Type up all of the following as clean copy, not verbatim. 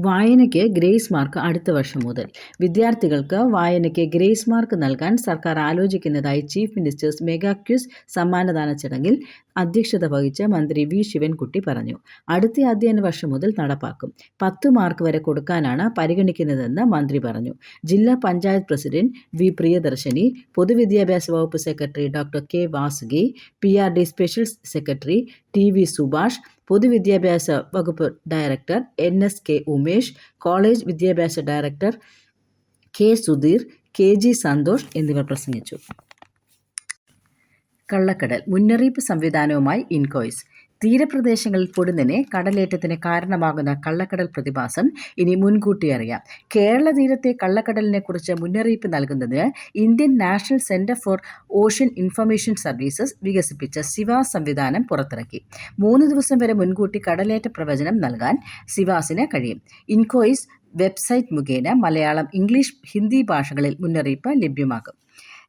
വായനയ്ക്ക് grace mark അടുത്ത വർഷം മുതൽ. വിദ്യാർത്ഥികൾക്ക് വായനയ്ക്ക് ഗ്രേസ് മാർക്ക് നൽകാൻ സർക്കാർ ആലോചിക്കുന്നതായി ചീഫ് മിനിസ്റ്റേഴ്സ് മെഗാ ക്വിസ് സമ്മാനദാന ചടങ്ങിൽ അധ്യക്ഷത വഹിച്ച മന്ത്രി വി ശിവൻകുട്ടി പറഞ്ഞു. അടുത്ത അധ്യയന വർഷം മുതൽ നടപ്പാക്കും. 10 മാർക്ക് വരെ കൊടുക്കാനാണ് പരിഗണിക്കുന്നതെന്ന് മന്ത്രി പറഞ്ഞു. ജില്ലാ പഞ്ചായത്ത് പ്രസിഡന്റ് വി പ്രിയദർശിനി, പൊതുവിദ്യാഭ്യാസ വകുപ്പ് secretary doctor K Vasuki, PRD special secretary TV Subhash, പൊതുവിദ്യാഭ്യാസ വകുപ്പ് ഡയറക്ടർ NSK ഉമേഷ്, കോളേജ് വിദ്യാഭ്യാസ director K Sudheer, KG Santhosh എന്നിവർ പ്രസംഗിച്ചു. കള്ളക്കടൽ മുന്നറിയിപ്പ് സംവിധാനവുമായി ഇൻകോയ്സ്. തീരപ്രദേശങ്ങളിൽ പൊടുന്നനെ കടലേറ്റത്തിന് കാരണമാകുന്ന കള്ളക്കടൽ പ്രതിഭാസം ഇനി മുൻകൂട്ടി അറിയാം. കേരള തീരത്തെ കള്ളക്കടലിനെക്കുറിച്ച് മുന്നറിയിപ്പ് നൽകുന്നതിന് Indian national centre for ocean information services വികസിപ്പിച്ച സിവാസ് സംവിധാനം പുറത്തിറക്കി. 3 ദിവസം വരെ മുൻകൂട്ടി കടലേറ്റ പ്രവചനം നൽകാൻ സിവാസിന് കഴിയും. ഇൻകോയ്സ് വെബ്സൈറ്റ് മുഖേന മലയാളം, ഇംഗ്ലീഷ്, ഹിന്ദി ഭാഷകളിൽ മുന്നറിയിപ്പ് ലഭ്യമാകും.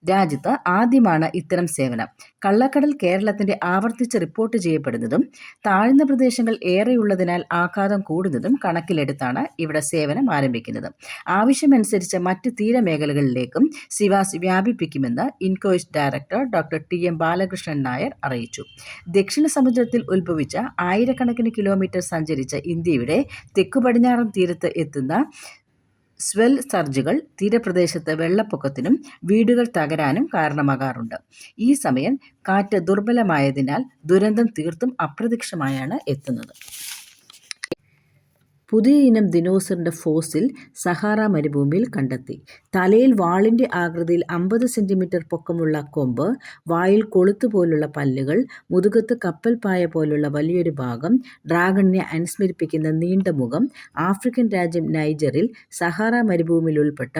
രാജ്യത്ത് ആദ്യമാണ് ഇത്തരം സേവനം. കള്ളക്കടൽ കേരളത്തിന്റെ ആവർത്തിച്ച് റിപ്പോർട്ട് ചെയ്യപ്പെടുന്നതും താഴ്ന്ന പ്രദേശങ്ങൾ ഏറെയുള്ളതിനാൽ ആഘാതം കൂടുന്നതും കണക്കിലെടുത്താണ് ഇവിടെ സേവനം ആരംഭിക്കുന്നത്. ആവശ്യമനുസരിച്ച് മറ്റ് തീരമേഖലകളിലേക്കും സിവാസ് വ്യാപിപ്പിക്കുമെന്ന് INCOIS director doctor TM Balakrishnan Nair അറിയിച്ചു. ദക്ഷിണ സമുദ്രത്തിൽ ഉത്ഭവിച്ച ആയിരക്കണക്കിന് കിലോമീറ്റർ സഞ്ചരിച്ച ഇന്ത്യയുടെ തെക്കുപടിഞ്ഞാറൻ തീരത്ത് എത്തുന്ന സ്വെൽ സർജുകൾ തീരപ്രദേശത്ത് വെള്ളപ്പൊക്കത്തിനും വീടുകൾ തകരാനും കാരണമാകാറുണ്ട്. ഈ സമയം കാറ്റ് ദുർബലമായതിനാൽ ദുരന്തം തീർത്തും അപ്രത്യക്ഷമായാണ് എത്തുന്നത്. പുതിയ ഇനം ദിനോസറിന്റെ ഫോസിൽ സഹാറ മരുഭൂമിയിൽ കണ്ടെത്തി. തലയിൽ വാളിന്റെ ആകൃതിയിൽ 50 സെന്റിമീറ്റർ പൊക്കമുള്ള കൊമ്പ്, വായിൽ കൊളുത്തുപോലുള്ള പല്ലുകൾ, മുതുകത്ത് കപ്പൽ പായ പോലുള്ള വലിയൊരു ഭാഗം, ഡ്രാഗണിനെ അനുസ്മരിപ്പിക്കുന്ന നീണ്ട മുഖം. ആഫ്രിക്കൻ രാജ്യം നൈജറിൽ സഹാറ മരുഭൂമിയിൽ ഉൾപ്പെട്ട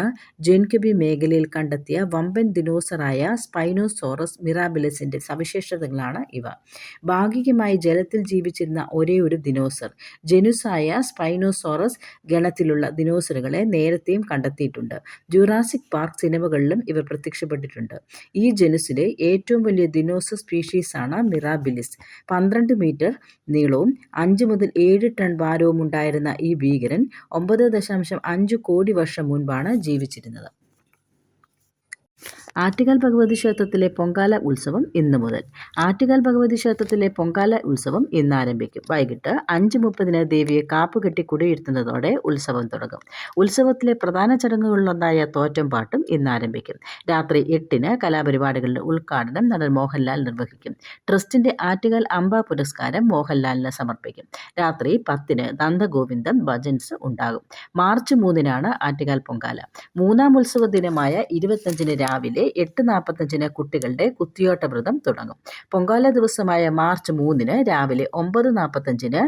ജെൻകബി മേഖലയിൽ കണ്ടെത്തിയ വമ്പൻ ദിനോസറായ സ്പൈനോസോറസ് മിറാബിലസിന്റെ സവിശേഷതകളാണ് ഇവ. ഭാഗികമായി ജലത്തിൽ ജീവിച്ചിരുന്ന ഒരേയൊരു ദിനോസർ. ജനുസായ സ്പൈനോസോറസ് ഗണത്തിലുള്ള ദിനോസറുകളെ നേരത്തെയും കണ്ടെത്തിയിട്ടുണ്ട്. ജുറാസിക് പാർക്ക് സിനിമകളിലും ഇവ പ്രത്യക്ഷപ്പെട്ടിട്ടുണ്ട്. ഈ ജനുസിലെ ഏറ്റവും വലിയ ദിനോസർ സ്പീഷീസാണ് മിറാബിലിസ്. 12 മീറ്റർ നീളവും 5 മുതൽ 7 ടൺ ഭാരവും ഉണ്ടായിരുന്ന ഈ ഭീകരൻ 9.5 കോടി വർഷം മുൻപാണ് ജീവിച്ചിരുന്നത്. ആറ്റുകാൽ ഭഗവതി ക്ഷേത്രത്തിലെ പൊങ്കാല ഉത്സവം ഇന്നു മുതൽ. ആറ്റുകാൽ ഭഗവതി ക്ഷേത്രത്തിലെ പൊങ്കാല ഉത്സവം ഇന്ന് ആരംഭിക്കും. വൈകിട്ട് 5:30 ദേവിയെ കാപ്പുകെട്ടി കുടിയിരുത്തുന്നതോടെ ഉത്സവം തുടങ്ങും. ഉത്സവത്തിലെ പ്രധാന ചടങ്ങുകളിലൊന്നായ തോറ്റംപാട്ടും ഇന്ന് ആരംഭിക്കും. രാത്രി 8-ന് കലാപരിപാടികളുടെ ഉദ്ഘാടനം നടൻ മോഹൻലാൽ നിർവഹിക്കും. ട്രസ്റ്റിന്റെ ആറ്റുകാൽ അംബ പുരസ്കാരം മോഹൻലാലിന് സമർപ്പിക്കും. രാത്രി 10-ന് നന്ദഗോവിന്ദം ഭജൻസ് ഉണ്ടാകും. മാർച്ച് 3-നാണ് ആറ്റുകാൽ പൊങ്കാല. മൂന്നാം ഉത്സവ ദിനമായ 25-ന് രാവിലെ 8:45-ന് കുട്ടികളുടെ കുത്തിയോട്ട വ്രതം തുടങ്ങും. പൊങ്കാല ദിവസമായ മാർച്ച് 3-ന് രാവിലെ 9:45-ന്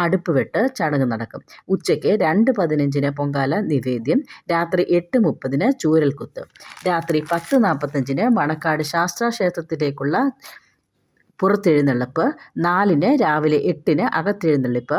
അടുപ്പുവെട്ട് ചടങ്ങ് നടക്കും. ഉച്ചയ്ക്ക് 2:15-ന് പൊങ്കാല നിവേദ്യം. രാത്രി 8:30-ന് ചൂരൽകുത്ത്. രാത്രി 10:45-ന് മണക്കാട് ശാസ്താക്ഷേത്രത്തിലേക്കുള്ള പുറത്തെഴുന്നള്ളിപ്പ്. 4-ന് രാവിലെ 8-ന് അകത്തെഴുന്നള്ളിപ്പ്.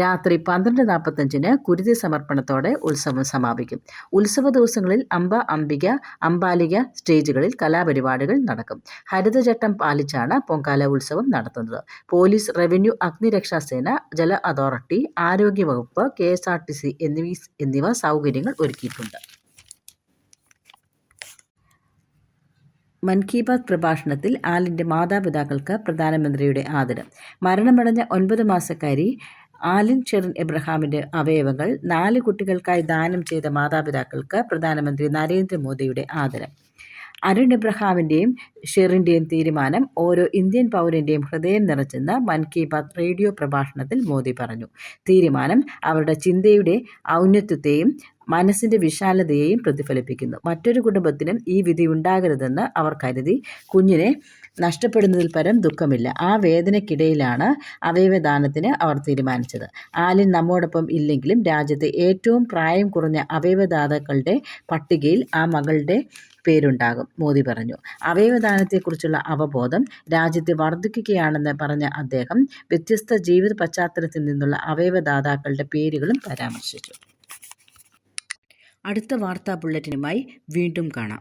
രാത്രി 12:45-ന് കുരുതി സമർപ്പണത്തോടെ ഉത്സവം സമാപിക്കും. ഉത്സവ ദിവസങ്ങളിൽ അംബ, അംബിക, അംബാലിക സ്റ്റേജുകളിൽ കലാപരിപാടികൾ നടക്കും. ഹരിതചട്ടം പാലിച്ചാണ് പൊങ്കാല ഉത്സവം നടത്തുന്നത്. പോലീസ്, റവന്യൂ, അഗ്നിരക്ഷാസേന, ജല അതോറിറ്റി, ആരോഗ്യവകുപ്പ്, KSRTC എന്നിവ സൗകര്യങ്ങൾ ഒരുക്കിയിട്ടുണ്ട്. മൻ കി ബാത്ത് പ്രഭാഷണത്തിൽ ആലിൻ്റെ മാതാപിതാക്കൾക്ക് പ്രധാനമന്ത്രിയുടെ ആദരം. മരണമടഞ്ഞ 9 മാസക്കാരി ആലിൻ ഷെറിൻ എബ്രഹാമിൻ്റെ അവയവങ്ങൾ 4 കുട്ടികൾക്കായി ദാനം ചെയ്ത മാതാപിതാക്കൾക്ക് പ്രധാനമന്ത്രി നരേന്ദ്രമോദിയുടെ ആദരം. അരുൺ എബ്രഹാമിൻ്റെയും ഷെറിൻ്റെയും തീരുമാനം ഓരോ ഇന്ത്യൻ പൗരൻ്റെയും ഹൃദയം നിറച്ചെന്ന് മൻ കി ബാത്ത് റേഡിയോ പ്രഭാഷണത്തിൽ മോദി പറഞ്ഞു. തീരുമാനം അവരുടെ ചിന്തയുടെ ഔന്നത്യത്തെയും മനസ്സിൻ്റെ വിശാലതയെയും പ്രതിഫലിപ്പിക്കുന്നു. മറ്റൊരു കുടുംബത്തിനും ഈ വിധി ഉണ്ടാകരുതെന്ന് അവർ കരുതി. കുഞ്ഞിനെ നഷ്ടപ്പെടുന്നതിൽ പരം ദുഃഖമില്ല. ആ വേദനയ്ക്കിടയിലാണ് അവയവദാനത്തിന് അവർ തീരുമാനിച്ചത്. ആലിൻ നമ്മോടൊപ്പം ഇല്ലെങ്കിലും രാജ്യത്തെ ഏറ്റവും പ്രായം കുറഞ്ഞ അവയവദാതാക്കളുടെ പട്ടികയിൽ ആ മകളുടെ പേരുണ്ടാകും, മോദി പറഞ്ഞു. അവയവദാനത്തെക്കുറിച്ചുള്ള അവബോധം രാജ്യത്തെ വർദ്ധിക്കുകയാണെന്ന് പറഞ്ഞ അദ്ദേഹം വ്യത്യസ്ത ജീവിത പശ്ചാത്തലത്തിൽ നിന്നുള്ള അവയവദാതാക്കളുടെ പേരുകളും പരാമർശിച്ചു. അടുത്ത വാർത്താ ബുള്ളറ്റിനുമായി വീണ്ടും കാണാം.